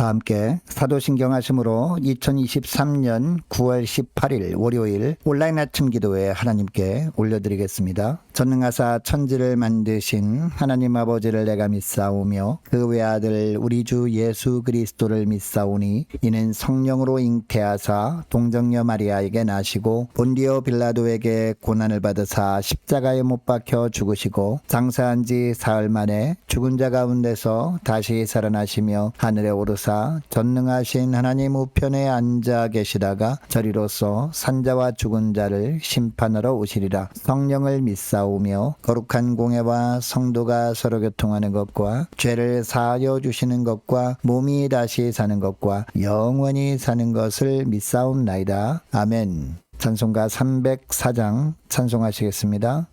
다 함께 사도신경 하심으로 2023년 9월 18일 월요일 온라인 아침 기도회 하나님께 올려드리겠습니다. 전능하사 천지를 만드신 하나님 아버지를 내가 믿사오며 그 외아들 우리 주 예수 그리스도를 믿사오니 이는 성령으로 잉태하사 동정녀 마리아에게 나시고 본디오 빌라도에게 고난을 받으사 십자가에 못 박혀 죽으시고 장사한 지 사흘 만에 죽은 자 가운데서 다시 살아나시며 하늘에 오르사 전능하신 하나님 우편에 앉아 계시다가 저리로서 산자와 죽은 자를 심판하러 오시리라. 성령을 믿사오며 거룩한 공회와 성도가 서로 교통하는 것과 죄를 사하여 주시는 것과 몸이 다시 사는 것과 영원히 사는 것을 믿사옵나이다. 아멘. 찬송가 304장 찬송하시겠습니다.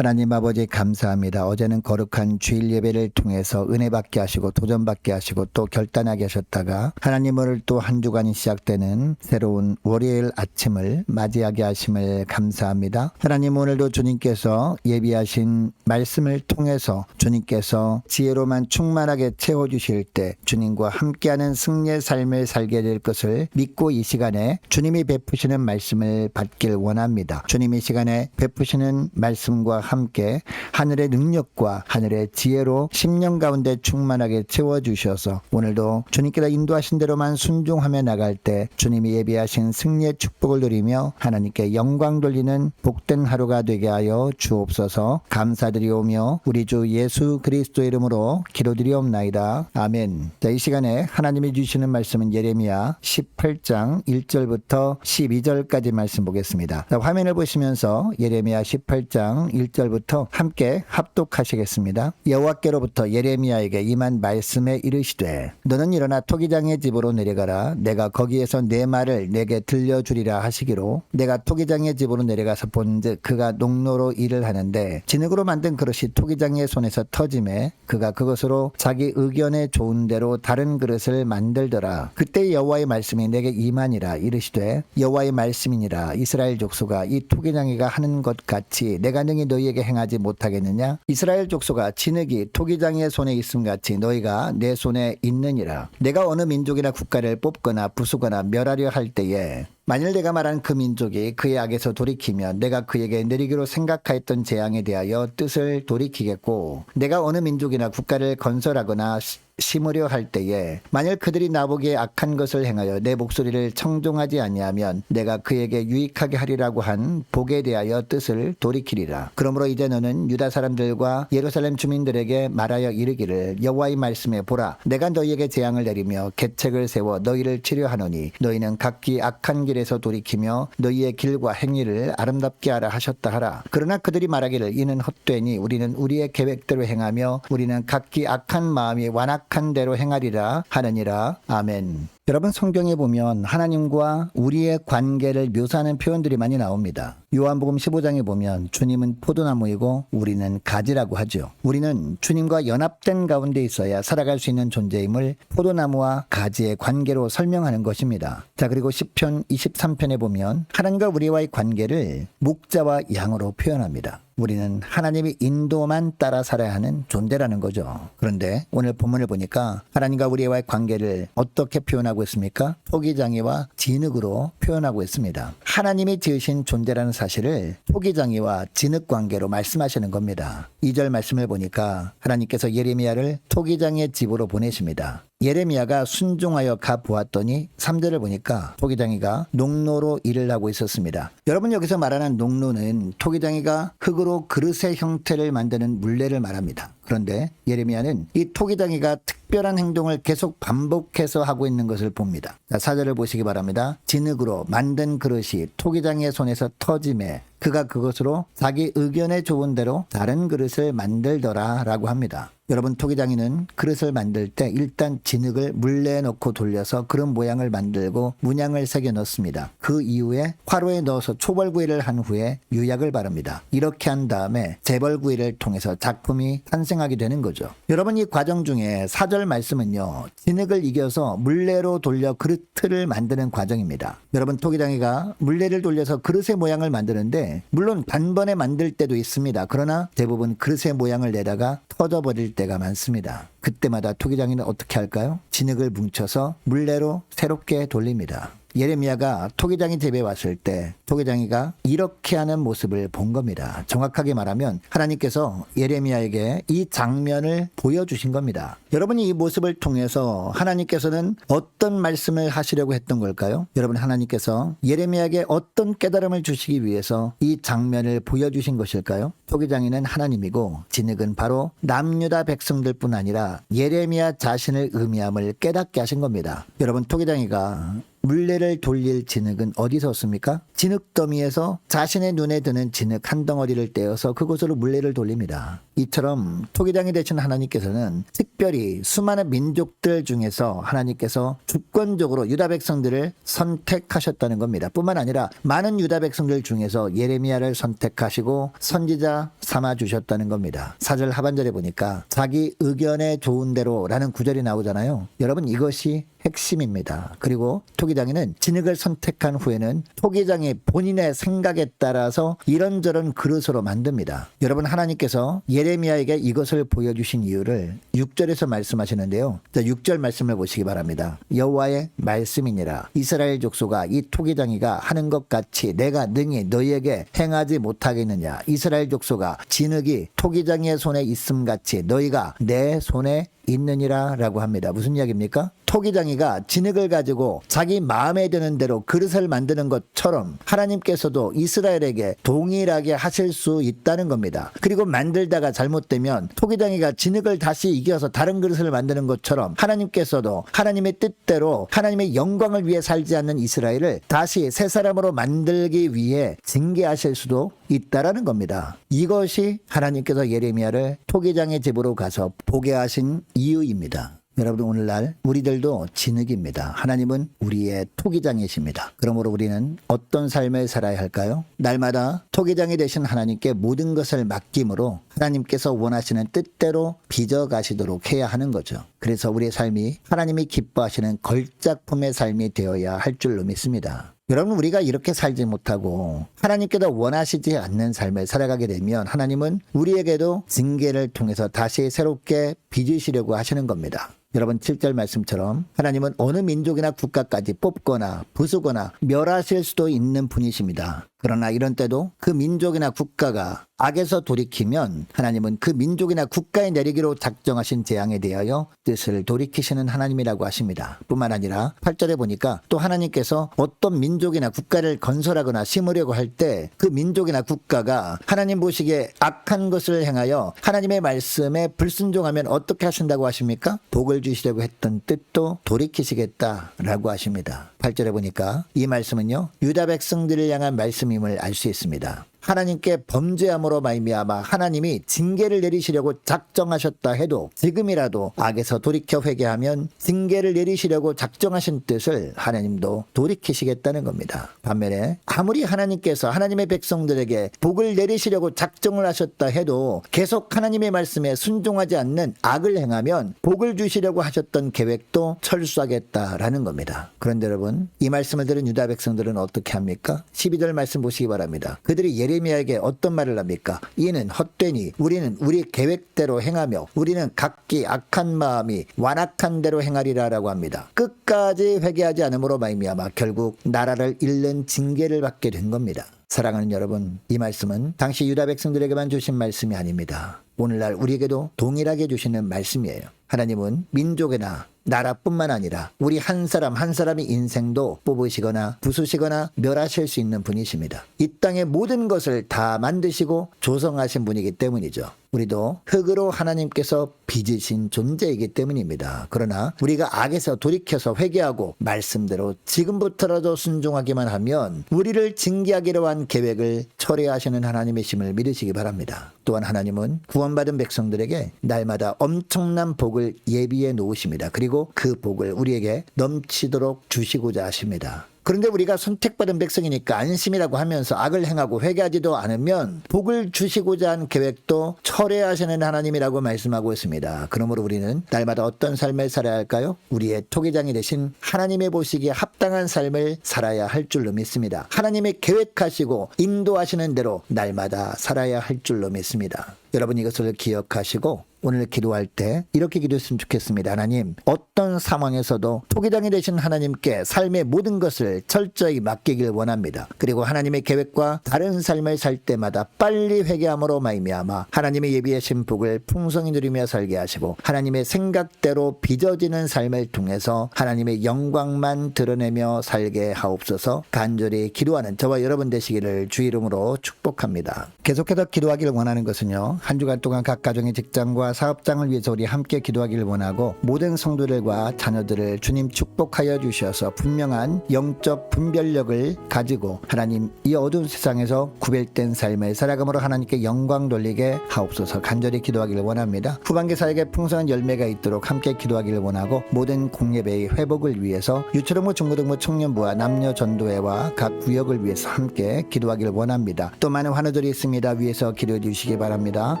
하나님 아버지 감사합니다. 어제는 거룩한 주일 예배를 통해서 은혜 받게 하시고 도전 받게 하시고 또 결단하게 하셨다가 하나님 오늘 또 한 주간이 시작되는 새로운 월요일 아침을 맞이하게 하심을 감사합니다. 하나님 오늘도 주님께서 예비하신 말씀을 통해서 주님께서 지혜로만 충만하게 채워주실 때 주님과 함께하는 승리의 삶을 살게 될 것을 믿고 이 시간에 주님이 베푸시는 말씀을 받길 원합니다. 주님이 시간에 베푸시는 말씀과 함께 하늘의 능력과 하늘의 지혜로 10년 가운데 충만하게 채워주셔서 오늘도 주님께서 인도하신 대로만 순종하며 나갈 때 주님이 예비하신 승리의 축복을 누리며 하나님께 영광 돌리는 복된 하루가 되게 하여 주옵소서. 감사드리오며 우리 주 예수 그리스도의 이름으로 기도드리옵나이다. 아멘. 자, 이 시간에 하나님이 주시는 말씀은 예레미야 18장 1절부터 12절까지 말씀 보겠습니다. 자, 화면을 보시면서 예레미야 18장 1절부터 함께 합독하시겠습니다. 여호와께로부터 예레미야에게 임한 말씀에 이르시되 너는 일어나 토기장의 집으로 내려가라. 내가 거기에서 내 말을 내게 들려주리라 하시기로 내가 토기장의 집으로 내려가서 본즉 그가 농로로 일을 하는데 진흙으로 만든 그릇이 토기장의 손에서 터짐에 그가 그것으로 자기 의견에 좋은 대로 다른 그릇을 만들더라. 그때 여호와의 말씀이 내게 임하니라. 이르시되 여호와의 말씀이니라. 이스라엘 족속아 이 토기장이가 하는 것 같이 내가 능히 너희에게 행하지 못하겠느냐? 이스라엘 족속아 진흙이 토기장이의 손에 있음 같이 너희가 내 손에 있느니라. 내가 어느 민족이나 국가를 뽑거나 부수거나 멸하려 할 때에 만일 내가 말한 그 민족이 그의 악에서 돌이키면 내가 그에게 내리기로 생각하였던 재앙에 대하여 뜻을 돌이키겠고 내가 어느 민족이나 국가를 건설하거나 심으려 할 때에 만일 그들이 나보기에 악한 것을 행하여 내 목소리를 청종하지 아니하면 내가 그에게 유익하게 하리라고 한 복에 대하여 뜻을 돌이키리라. 그러므로 이제 너는 유다 사람들과 예루살렘 주민들에게 말하여 이르기를 여호와의 말씀에 보라 내가 너희에게 재앙을 내리며 계책을 세워 너희를 치료하노니 너희는 각기 악한 길에서 돌이키며 너희의 길과 행위를 아름답게 하라 하셨다 하라. 그러나 그들이 말하기를 이는 헛되니 우리는 우리의 계획대로 행하며 우리는 각기 악한 마음이 완악한 대로 행하리라 하느니라. 아멘. 여러분 성경에 보면 하나님과 우리의 관계를 묘사하는 표현들이 많이 나옵니다. 요한복음 15장에 보면 주님은 포도나무이고 우리는 가지라고 하죠. 우리는 주님과 연합된 가운데 있어야 살아갈 수 있는 존재임을 포도나무와 가지의 관계로 설명하는 것입니다. 자, 그리고 시편 23편에 보면 하나님과 우리와의 관계를 목자와 양으로 표현합니다. 우리는 하나님의 인도만 따라 살아야 하는 존재라는 거죠. 그런데 오늘 본문을 보니까 하나님과 우리와의 관계를 어떻게 표현하고 있습니까? 토기장이와 진흙으로 표현하고 있습니다. 하나님이 지으신 존재라는 사실을 토기장이와 진흙 관계로 말씀하시는 겁니다. 2절 말씀을 보니까 하나님께서 예레미야를 토기장의 집으로 보내십니다. 예레미야가 순종하여 가 보았더니 3절을 보니까 토기장이가 농로로 일을 하고 있었습니다. 여러분 여기서 말하는 농로는 토기장이가 흙으로 그릇의 형태를 만드는 물레를 말합니다. 그런데 예레미야는 이 토기장이가 특별한 행동을 계속 반복해서 하고 있는 것을 봅니다. 자, 4절을 보시기 바랍니다. 진흙으로 만든 그릇이 토기장이의 손에서 터짐에 그가 그것으로 자기 의견에 좋은 대로 다른 그릇을 만들더라 라고 합니다. 여러분 토기장이는 그릇을 만들 때 일단 진흙을 물레에 넣고 돌려서 그릇 모양을 만들고 문양을 새겨 넣습니다. 그 이후에 화로에 넣어서 초벌구이를 한 후에 유약을 바릅니다. 이렇게 한 다음에 재벌구이를 통해서 작품이 탄생하게 되는 거죠. 여러분 이 과정 중에 4절 말씀은요 진흙을 이겨서 물레로 돌려 그릇을 만드는 과정입니다. 여러분 토기장이가 물레를 돌려서 그릇의 모양을 만드는데 물론 단번에 만들 때도 있습니다. 그러나 대부분 그릇의 모양을 내다가 터져버릴 때가 많습니다. 그때마다 토기장이는 어떻게 할까요? 진흙을 뭉쳐서 물레로 새롭게 돌립니다. 예레미야가 토기장이 집에 왔을 때 토기장이가 이렇게 하는 모습을 본 겁니다. 정확하게 말하면 하나님께서 예레미야에게 이 장면을 보여주신 겁니다. 여러분이 이 모습을 통해서 하나님께서는 어떤 말씀을 하시려고 했던 걸까요? 여러분 하나님께서 예레미야에게 어떤 깨달음을 주시기 위해서 이 장면을 보여주신 것일까요? 토기장이는 하나님이고 진흙은 바로 남유다 백성들뿐 아니라 예레미야 자신을 의미함을 깨닫게 하신 겁니다. 여러분 토기장이가 물레를 돌릴 진흙은 어디서 얻습니까? 진흙더미에서 자신의 눈에 드는 진흙 한 덩어리를 떼어서 그곳으로 물레를 돌립니다. 이처럼 토기장이 되신 하나님께서는 특별히 수많은 민족들 중에서 하나님께서 주권적으로 유다 백성들을 선택하셨다는 겁니다. 뿐만 아니라 많은 유다 백성들 중에서 예레미야를 선택하시고 선지자 삼아주셨다는 겁니다. 4절 하반절에 보니까 자기 의견에 좋은 대로 라는 구절이 나오잖아요. 여러분 이것이 핵심입니다. 그리고 토기장이는 진흙을 선택한 후에는 토기장이 본인의 생각에 따라서 이런저런 그릇으로 만듭니다. 여러분, 하나님께서 예레미야에게 이것을 보여주신 이유를 6절에서 말씀하시는데요. 자, 6절 말씀을 보시기 바랍니다. 여호와의 말씀이니라. 이스라엘 족속아, 이 토기장이가 하는 것 같이 내가 능히 너희에게 행하지 못하겠느냐. 이스라엘 족속아, 진흙이 토기장이의 손에 있음 같이 너희가 내 손에 있느니라 라고 합니다. 무슨 이야기입니까? 토기장이가 진흙을 가지고 자기 마음에 드는 대로 그릇을 만드는 것처럼 하나님께서도 이스라엘에게 동일하게 하실 수 있다는 겁니다. 그리고 만들다가 잘못되면 토기장이가 진흙을 다시 이겨서 다른 그릇을 만드는 것처럼 하나님께서도 하나님의 뜻대로 하나님의 영광을 위해 살지 않는 이스라엘을 다시 새 사람으로 만들기 위해 징계하실 수도 있다라는 겁니다. 이것이 하나님께서 예레미야를 토기장의 집으로 가서 보게 하신 이유입니다. 여러분, 오늘날 우리들도 진흙입니다. 하나님은 우리의 토기장이십니다. 그러므로 우리는 어떤 삶을 살아야 할까요? 날마다 토기장이 되신 하나님께 모든 것을 맡김으로 하나님께서 원하시는 뜻대로 빚어가시도록 해야 하는 거죠. 그래서 우리의 삶이 하나님이 기뻐하시는 걸작품의 삶이 되어야 할 줄로 믿습니다. 여러분, 우리가 이렇게 살지 못하고 하나님께서 원하시지 않는 삶을 살아가게 되면 하나님은 우리에게도 징계를 통해서 다시 새롭게 빚으시려고 하시는 겁니다. 여러분, 7절 말씀처럼 하나님은 어느 민족이나 국가까지 뽑거나 부수거나 멸하실 수도 있는 분이십니다. 그러나 이런 때도 그 민족이나 국가가 악에서 돌이키면 하나님은 그 민족이나 국가에 내리기로 작정하신 재앙에 대하여 뜻을 돌이키시는 하나님이라고 하십니다. 뿐만 아니라 8절에 보니까 또 하나님께서 어떤 민족이나 국가를 건설하거나 심으려고 할 때 그 민족이나 국가가 하나님 보시기에 악한 것을 행하여 하나님의 말씀에 불순종하면 어떻게 하신다고 하십니까? 복을 주시려고 했던 뜻도 돌이키시겠다라고 하십니다. 8절에 보니까 이 말씀은요, 유다 백성들을 향한 말씀임을 알 수 있습니다. 하나님께 범죄함으로 말미암아 하나님이 징계를 내리시려고 작정하셨다 해도 지금이라도 악에서 돌이켜 회개하면 징계를 내리시려고 작정하신 뜻을 하나님도 돌이키시겠다는 겁니다. 반면에 아무리 하나님께서 하나님의 백성들에게 복을 내리시려고 작정을 하셨다 해도 계속 하나님의 말씀에 순종하지 않는 악을 행하면 복을 주시려고 하셨던 계획도 철수하겠다라는 겁니다. 그런데 여러분, 이 말씀을 들은 유다 백성들은 어떻게 합니까? 12절 말씀 보시기 바랍니다. 그들이 예레미야에게 어떤 말을 합니까? 이는 헛되니 우리는 우리 계획대로 행하며 우리는 각기 악한 마음이 완악한 대로 행하리라 라고 합니다. 끝까지 회개하지 않음으로 말미암아 결국 나라를 잃는 징계를 받게 된 겁니다. 사랑하는 여러분, 이 말씀은 당시 유다 백성들에게만 주신 말씀이 아닙니다. 오늘날 우리에게도 동일하게 주시는 말씀이에요. 하나님은 민족이나 나라뿐만 아니라 우리 한 사람 한 사람의 인생도 뽑으시거나 부수시거나 멸하실 수 있는 분이십니다. 이 땅의 모든 것을 다 만드시고 조성하신 분이기 때문이죠. 우리도 흙으로 하나님께서 빚으신 존재이기 때문입니다. 그러나 우리가 악에서 돌이켜서 회개하고 말씀대로 지금부터라도 순종하기만 하면 우리를 징계하기로 한 계획을 철회하시는 하나님의 심을 믿으시기 바랍니다. 또한 하나님은 구원받은 백성들에게 날마다 엄청난 복을 예비해 놓으십니다. 그리고 그 복을 우리에게 넘치도록 주시고자 하십니다. 그런데 우리가 선택받은 백성이니까 안심이라고 하면서 악을 행하고 회개하지도 않으면 복을 주시고자 한 계획도 철회하시는 하나님이라고 말씀하고 있습니다. 그러므로 우리는 날마다 어떤 삶을 살아야 할까요? 우리의 토기장이 되신 하나님의 보시기에 합당한 삶을 살아야 할 줄로 믿습니다. 하나님의 계획하시고 인도하시는 대로 날마다 살아야 할 줄로 믿습니다. 여러분, 이것을 기억하시고 오늘 기도할 때 이렇게 기도했으면 좋겠습니다. 하나님, 어떤 상황에서도 토기장이 되신 하나님께 삶의 모든 것을 철저히 맡기길 원합니다. 그리고 하나님의 계획과 다른 삶을 살 때마다 빨리 회개함으로 말미암아 하나님의 예비하신 복을 풍성히 누리며 살게 하시고 하나님의 생각대로 빚어지는 삶을 통해서 하나님의 영광만 드러내며 살게 하옵소서. 간절히 기도하는 저와 여러분 되시기를 주 이름으로 축복합니다. 계속해서 기도하기를 원하는 것은요, 한 주간 동안 각 가정의 직장과 사업장을 위해서 우리 함께 기도하기를 원하고 모든 성도들과 자녀들을 주님 축복하여 주셔서 분명한 영적 분별력을 가지고 하나님 이 어두운 세상에서 구별된 삶을 살아감으로 하나님께 영광 돌리게 하옵소서. 간절히 기도하기를 원합니다. 후반기 사역에 풍성한 열매가 있도록 함께 기도하기를 원하고 모든 공예배의 회복을 위해서 유초등부 중고등부 청년부와 남녀 전도회와 각 구역을 위해서 함께 기도하기를 원합니다. 또 많은 환우들이 있습니다. 위에서 기도해 주시기 바랍니다.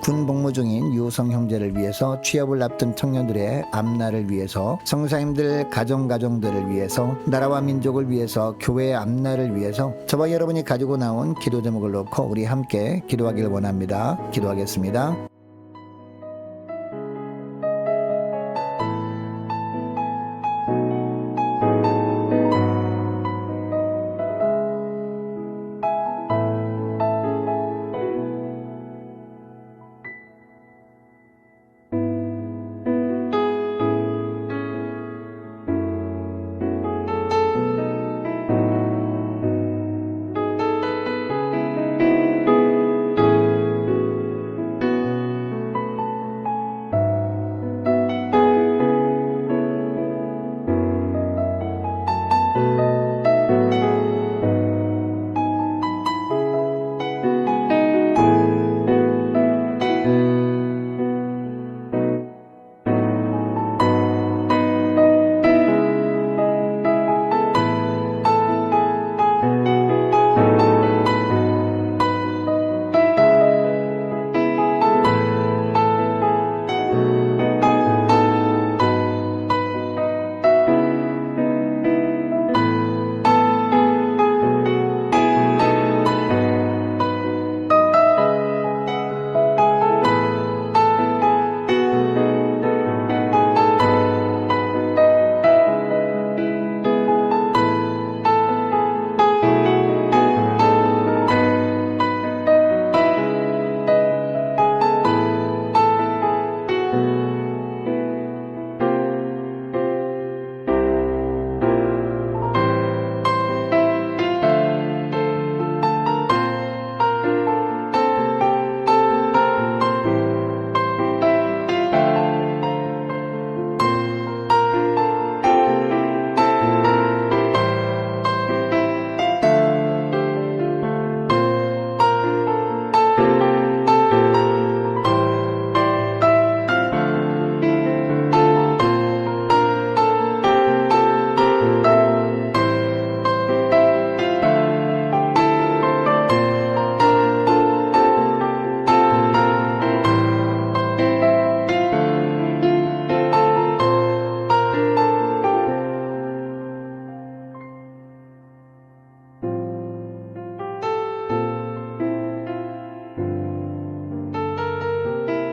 군 복무 중인 유성 형제 자녀를 위해서, 취업을 앞둔 청년들의 앞날을 위해서, 성사님들 가정들을 위해서, 나라와 민족을 위해서, 교회의 앞날을 위해서 저와 여러분이 가지고 나온 기도 제목을 놓고 우리 함께 기도하기를 원합니다. 기도하겠습니다.